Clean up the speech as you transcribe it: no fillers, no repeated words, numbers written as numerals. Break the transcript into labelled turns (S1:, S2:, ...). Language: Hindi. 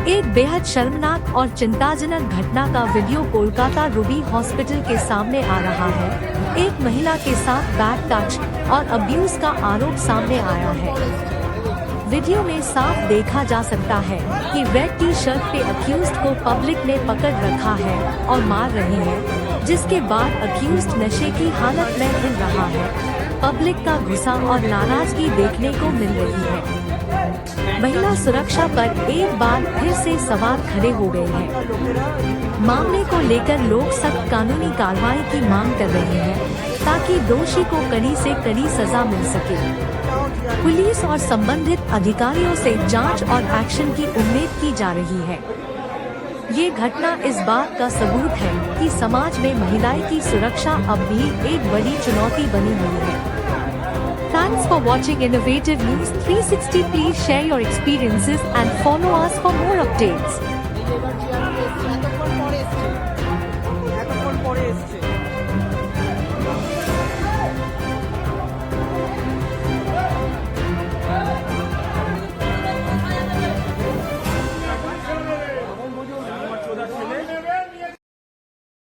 S1: एक बेहद शर्मनाक और चिंताजनक घटना का वीडियो कोलकाता रूबी हॉस्पिटल के सामने आ रहा है। एक महिला के साथ बैड टच और अब्यूज का आरोप सामने आया है। वीडियो में साफ देखा जा सकता है कि रेड टी शर्ट पे अक्यूज्ड को पब्लिक ने पकड़ रखा है और मार रही है, जिसके बाद अक्यूज्ड नशे की हालत में हिल रहा है। पब्लिक का गुस्सा और नाराजगी देखने को मिल रही है। महिला सुरक्षा पर एक बार फिर से सवाल खड़े हो गए हैं। मामले को लेकर लोग सख्त कानूनी कार्रवाई की मांग कर रहे हैं ताकि दोषी को कड़ी से कड़ी सजा मिल सके। पुलिस और संबंधित अधिकारियों से जांच और एक्शन की उम्मीद की जा रही है। ये घटना इस बात का सबूत है कि समाज में महिलाएं की सुरक्षा अब भी एक बड़ी चुनौती बनी हुई है। Thanks for watching Innovative News 360. Please share your experiences and follow us for more updates.